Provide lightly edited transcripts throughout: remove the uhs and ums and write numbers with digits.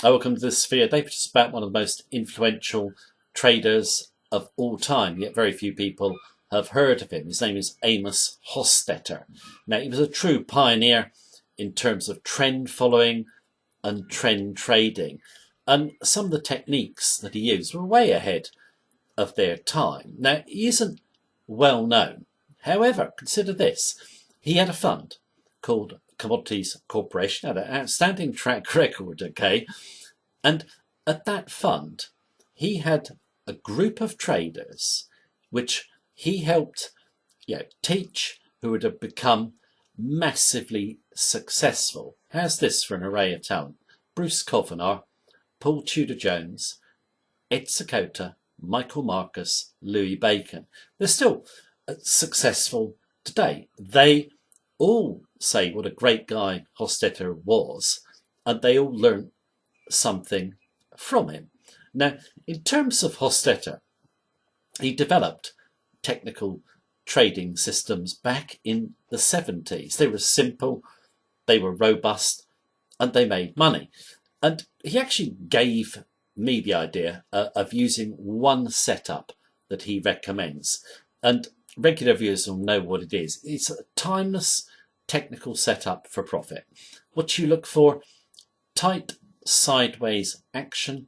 Welcome to this video. David is about one of the most influential traders of all time, yet very few people have heard of him. His name is Amos Hostetter. Now, he was a true pioneer in terms of trend following and trend trading, and some of the techniques that he used were way ahead of their time. Now, he isn't well known. However, consider this. He had a fund called Commodities Corporation, had an outstanding track record, okay? And at that fund, he had a group of traders which he helped teach, who would have become massively successful. How's this for an array of talent? Bruce Kavanagh, Paul Tudor-Jones, Ed Secota, Michael Marcus, Louis Bacon. They're still successful today. They all say what a great guy Hostetter was, and they all learned something from him. Now, in terms of Hostetter, he developed technical trading systems back in the 70s. They were simple, they were robust, and they made money. And he actually gave me the idea of using one setup that he recommends. And regular viewers will know what it is. It's a timeless technical setup for profit. What you look for: tight sideways action,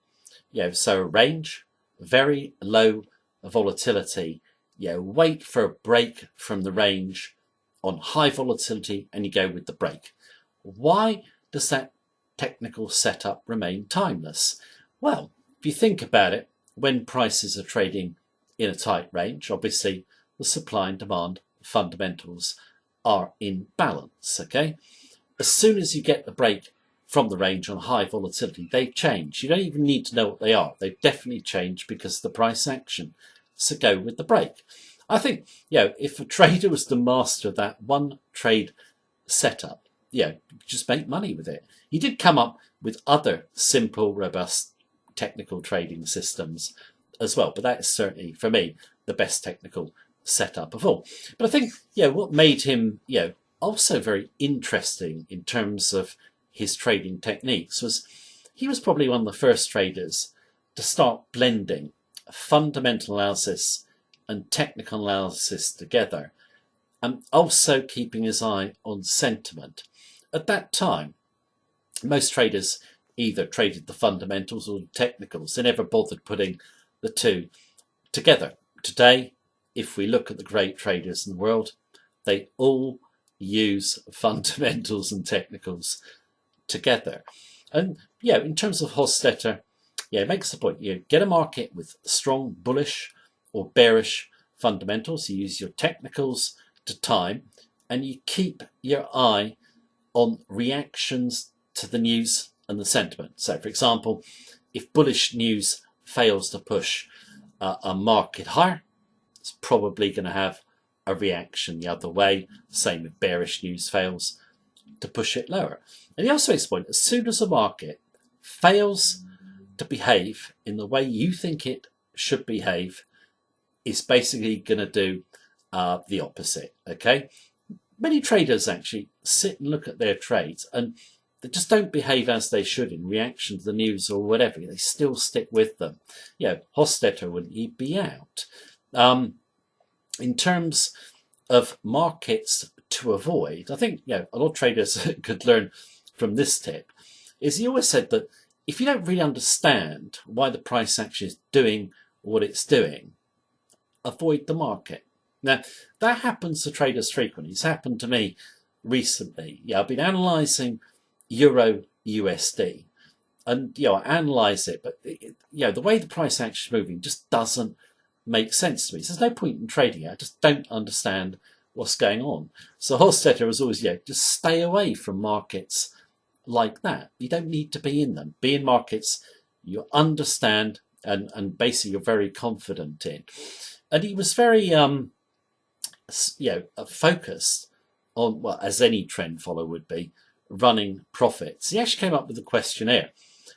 so a range, very low volatility, wait for a break from the range on high volatility and you go with the break. Why does that technical setup remain timeless? Well, if you think about it, when prices are trading in a tight range, obviously the supply and demand fundamentals are in balance, okay? As soon as you get the break from the range on high volatility, they change. You don't even need to know what they are. They've definitely changed because of the price action. So go with the break. I think, if a trader was the master of that one trade setup, just make money with it. He did come up with other simple, robust technical trading systems as well, but that is certainly, for me, the best technical setup of all. But I think, what made him, also very interesting in terms of his trading techniques was he was probably one of the first traders to start blending fundamental analysis and technical analysis together, and also keeping his eye on sentiment. At that time, most traders either traded the fundamentals or the technicals. They never bothered putting the two together. Today, if we look at the great traders in the world, they all use fundamentals and technicals together. And in terms of Hostetter, it makes the point: you get a market with strong bullish or bearish fundamentals, you use your technicals to time, and you keep your eye on reactions to the news and the sentiment. So, for example, if bullish news fails to push a market higher, it's probably going to have a reaction the other way. Same if bearish news fails to push it lower. And he also makes the point: as soon as a market fails to behave in the way you think it should behave, it's basically going to do the opposite. Okay, many traders actually sit and look at their trades and they just don't behave as they should in reaction to the news or whatever. They still stick with them. Hostetter, wouldn't he be out? In terms of markets to avoid, I think a lot of traders could learn from this tip. Is he always said that if you don't really understand why the price action is doing what it's doing, avoid the market. Now, that happens to traders frequently. It's happened to me recently. I've been analysing Euro USD, and I analyse it, but the way the price action is moving just doesn't make sense to me. So there's no point in trading it. I just don't understand what's going on. So Hostetter was always, just stay away from markets like that. You don't need to be in them. Be in markets you understand and basically you're very confident in. And he was very focused on, well, as any trend follower would be, running profits. He actually came up with a questionnaire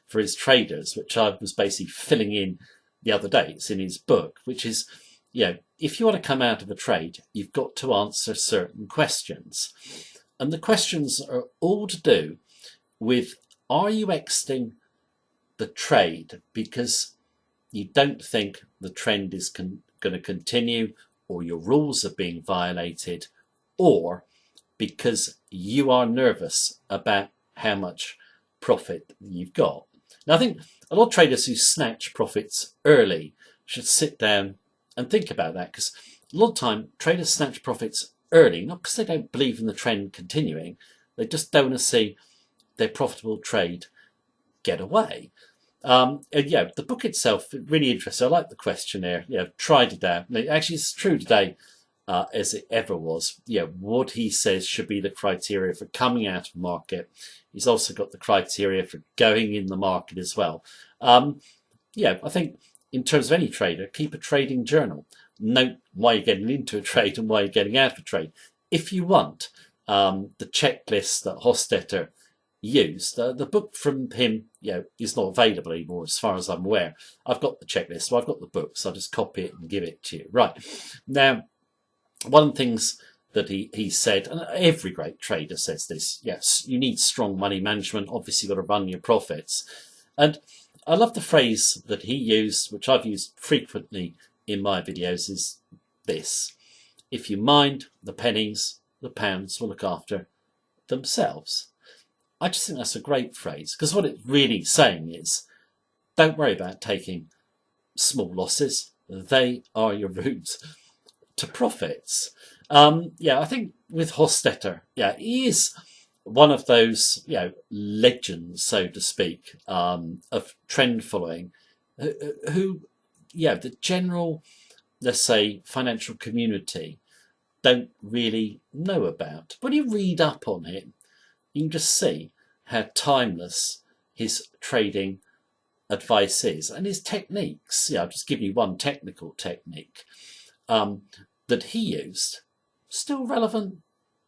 for his traders, which I was basically filling in the other day. It's in his book, which is, if you want to come out of a trade, you've got to answer certain questions. And the questions are all to do with, are you exiting the trade because you don't think the trend is going to continue, or your rules are being violated, or because you are nervous about how much profit you've got. Now, I think a lot of traders who snatch profits early should sit down and think about that, because a lot of time traders snatch profits early, not because they don't believe in the trend continuing, they just don't want to see their profitable trade get away. And yeah, the book itself, really interesting. I like the questionnaire. Yeah, tried it out. Actually, it's true today as it ever was. Yeah, what he says should be the criteria for coming out of market. He's also got the criteria for going in the market as well. Yeah, I think in terms of any trader, keep a trading journal. Note why you're getting into a trade and why you're getting out of a trade. If you want the checklist that Hostetter used, the book from him, is not available anymore as far as I'm aware. I've got the checklist, so I've got the book, so I'll just copy it and give it to you. Right, now, one of the things that he said, and every great trader says this, yes, you need strong money management. Obviously, you've got to run your profits. And I love the phrase that he used, which I've used frequently in my videos, is this: if you mind the pennies, the pounds will look after themselves. I just think that's a great phrase, because what it's really saying is, don't worry about taking small losses. They are your route to profits. I think with Hostetter, he is one of those, legends, so to speak, of trend following, who, the general, let's say, financial community don't really know about. When you read up on him, you can just see how timeless his trading advice is and his techniques. I'll just give you one technical technique that he used, still relevant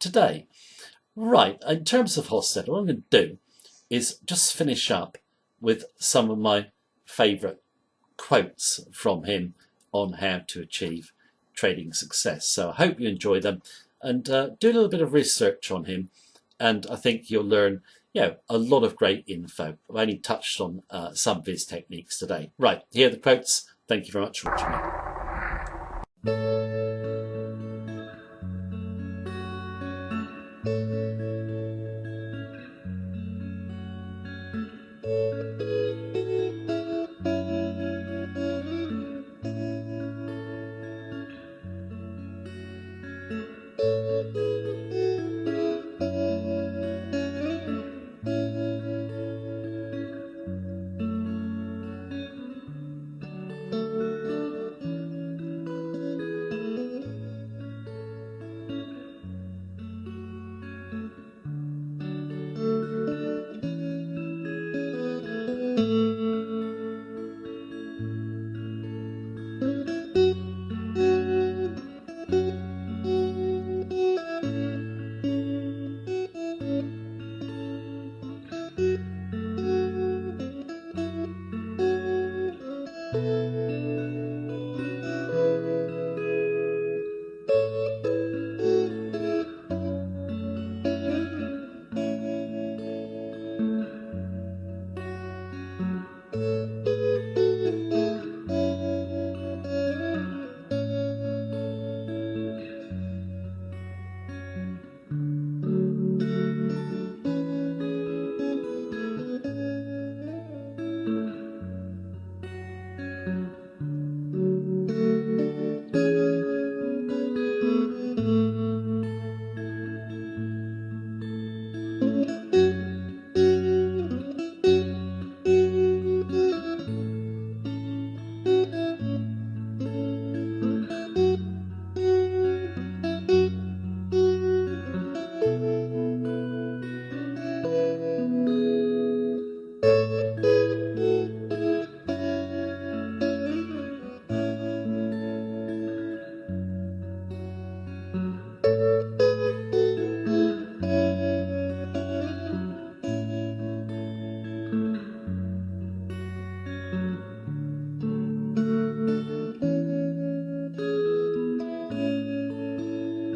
today. Right, in terms of Hostetter, what I'm going to do is just finish up with some of my favourite quotes from him on how to achieve trading success. So I hope you enjoy them, and do a little bit of research on him, and I think you'll learn a lot of great info. I've only touched on some of his techniques today. Right, here are the quotes. Thank you very much for watching.